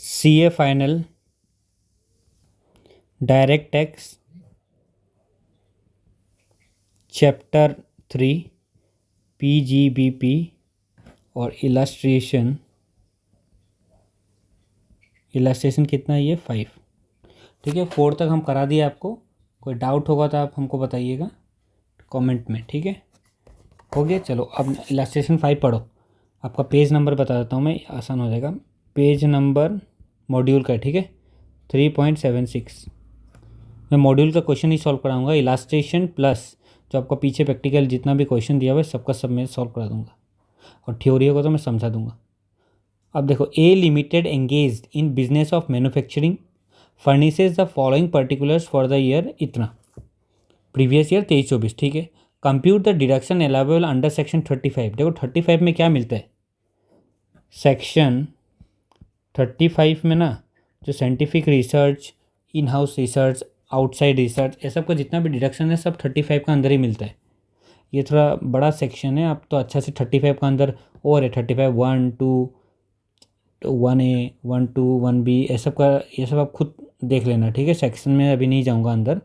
CA final, direct tax, chapter 3, PGBP और illustration कितना है ये 5। ठीक है, 4 तक हम करा दिए आपको। कोई डाउट होगा तो आप हमको बताइएगा कमेंट में। ठीक है, हो गया। चलो अब इलास्ट्रेशन 5 पढ़ो। आपका पेज नंबर बता देता हूँ मैं, आसान हो जाएगा। पेज नंबर मॉड्यूल का, ठीक है, 3.76। मैं मॉड्यूल का क्वेश्चन ही सॉल्व कराऊंगा। इलास्ट्रेशन प्लस जो आपका पीछे प्रैक्टिकल जितना भी क्वेश्चन दिया हुआ है सबका सब मैं सॉल्व करा दूंगा, और थ्योरी होगा तो मैं समझा दूंगा। अब देखो, A limited engaged in business of manufacturing furnaces the following particulars for the year इतना, प्रीवियस ईयर 23-24। ठीक है, compute the deduction allowable under section 35। देखो 35 में क्या मिलता है, सेक्शन 35 में ना जो scientific research, in house research, outside research, ये सब का जितना भी डिडक्शन है सब 35 का अंदर ही मिलता है। ये थोड़ा बड़ा सेक्शन है, आप तो अच्छा से 35 का अंदर और है 35 1 2 1A 1 2 1B ये सब का, ये सब आप खुद देख लेना। ठीक है, सेक्शन में अभी नहीं जाऊँगा अंदर,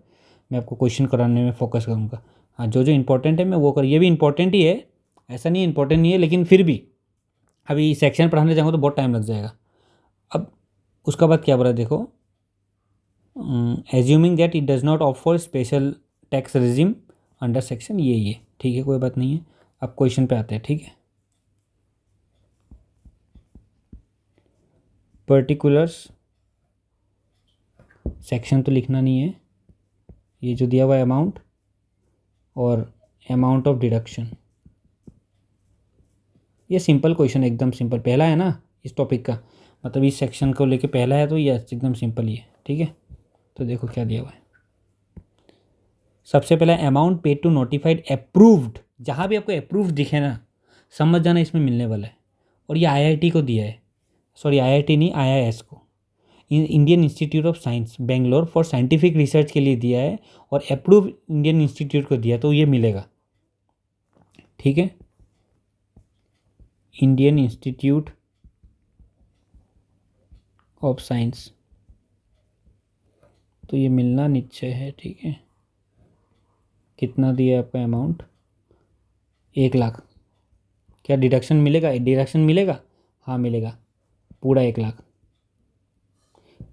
मैं आपको क्वेश्चन कराने में फोकस करूँगा। हाँ, जो जो इंपॉर्टेंट है मैं वो कर, ये भी इंपॉर्टेंट ही है, ऐसा नहीं इंपॉर्टेंट नहीं है, लेकिन फिर भी अभी सेक्शन पढ़ाने जाऊँगा तो बहुत टाइम लग जाएगा। अब उसका बाद क्या बोला देखो, assuming that it does not offer special tax regime under section ये। ठीक है, कोई बात नहीं है। अब क्वेश्चन पे आते हैं। ठीक है, पर्टिकुलर्स सेक्शन तो लिखना नहीं है, ये जो दिया हुआ है अमाउंट और अमाउंट ऑफ डिडक्शन, ये सिंपल क्वेश्चन, एकदम सिंपल, पहला है ना इस टॉपिक का, मतलब इस सेक्शन को लेके पहला है, तो ये एकदम सिंपल ही है। ठीक है, तो देखो क्या दिया हुआ है। सबसे पहला amount paid to notified approved, जहाँ भी आपको अप्रूव्ड दिखे ना समझ जाना इसमें मिलने वाला है। और ये IIT को दिया है, सॉरी IIT नहीं, IIS को, Indian institute of science Bangalore for scientific research के लिए दिया है, और अप्रूव इंडियन इंस्टीट्यूट को दिया, तो ये मिलेगा। ठीक है, इंडियन इंस्टीट्यूट ऑफ साइंस, तो ये मिलना निश्चय है। ठीक है, कितना दिया है आपका अमाउंट, 1 लाख। क्या डिडक्शन मिलेगा, डिडक्शन मिलेगा? हाँ मिलेगा, पूरा 1 लाख।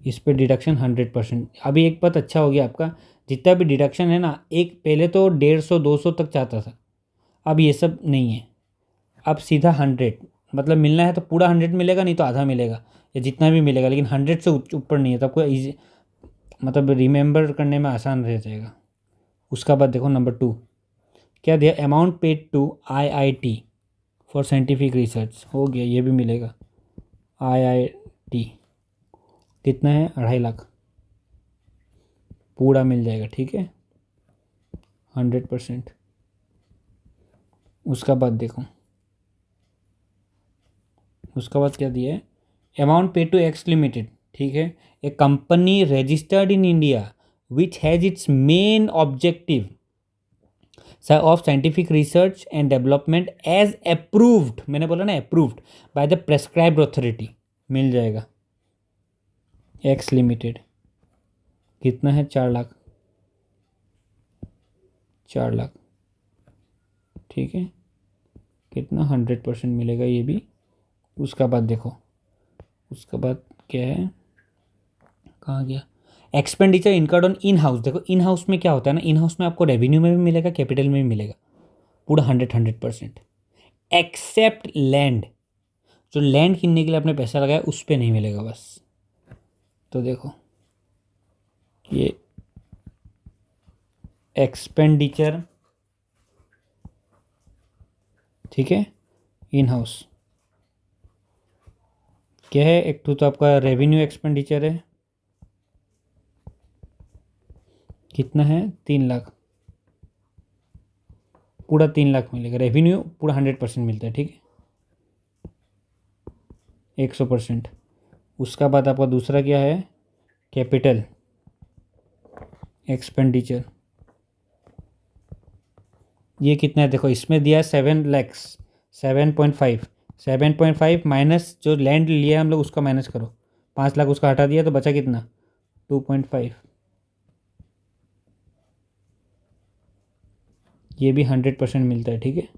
इस पे डिडक्शन 100%। अभी एक बात अच्छा हो गया आपका, जितना भी डिडक्शन है ना, एक पहले तो 150-200 तक जाता था, अब ये सब नहीं है, अब सीधा 100। मतलब मिलना है तो पूरा 100 मिलेगा, नहीं तो आधा मिलेगा, या जितना भी मिलेगा, लेकिन 100 से ऊपर नहीं है, तो आपको ईजी, मतलब रिमेंबर करने में आसान रह जाएगा। उसका बाद देखो नंबर 2 क्या दिया, amount paid to IIT for scientific research, हो गया, ये भी मिलेगा। IIT कितना है, 2.5 लाख, पूरा मिल जाएगा। ठीक है, 100%। उसका बाद देखो, उसका बाद क्या दिया है, amount paid to X limited. ठीक है, A company registered in India which has its main objective of scientific research and development as approved, मैंने बोला ना approved by the prescribed authority, मिल जाएगा। एक्स लिमिटेड कितना है, 4 लाख, 4 लाख। ठीक है, कितना, 100% मिलेगा ये भी। उसका बाद देखो, उसका बाद क्या है, कहाँ गया, expenditure incurred on in house. देखो इन हाउस में क्या होता है ना, इन हाउस में आपको रेवेन्यू में भी मिलेगा, कैपिटल में भी मिलेगा, पूरा 100%। एक्सेप्ट लैंड, जो लैंड किनने के लिए आपने पैसा लगाया उस पर नहीं मिलेगा बस। तो देखो ये एक्सपेंडिचर, ठीक है, इन हाउस क्या है, एक तो आपका रेवेन्यू एक्सपेंडिचर है, कितना है, 3 लाख, पूरा 3 लाख मिलेगा, रेवेन्यू पूरा 100% मिलता है। ठीक है, 100%। उसका बाद आपका दूसरा क्या है, कैपिटल एक्सपेंडिचर, ये कितना है देखो, इसमें दिया है 7 लाख, 7.5 माइनस जो लैंड लिया हम लोग उसका माइनस करो, 5 लाख उसका हटा दिया तो बचा कितना, 2.5। ये भी 100% मिलता है, ठीक है।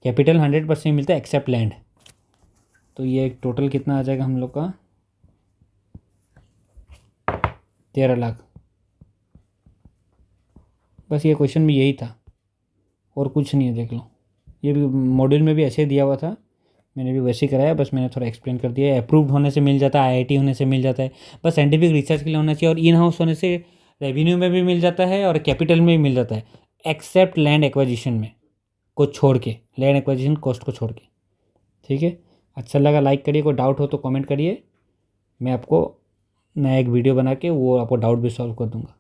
कैपिटल 100% मिलता है एक्सेप्ट लैंड। तो ये टोटल कितना आ जाएगा हम लोग का, 13 लाख। बस ये क्वेश्चन में यही था और कुछ नहीं है, देख लो। ये भी मॉड्यूल में भी ऐसे दिया हुआ था, मैंने भी वैसे ही कराया, बस मैंने थोड़ा एक्सप्लेन कर दिया है। अप्रूव्ड होने से मिल जाता है, आईआईटी होने से मिल जाता है, बस साइंटिफिक रिसर्च के लिए होना चाहिए, और इन हाउस होने से रेवेन्यू में भी मिल जाता है और कैपिटल में भी मिल जाता है, एक्सेप्ट लैंड एक्विजिशन में को छोड़ के, लैंड एक्विजिशन कॉस्ट को छोड़ के, ठीक है। अच्छा लगा लाइक करिए, कोई डाउट हो तो कमेंट करिए, मैं आपको नया एक वीडियो बना के वो आपको डाउट भी सॉल्व कर दूँगा।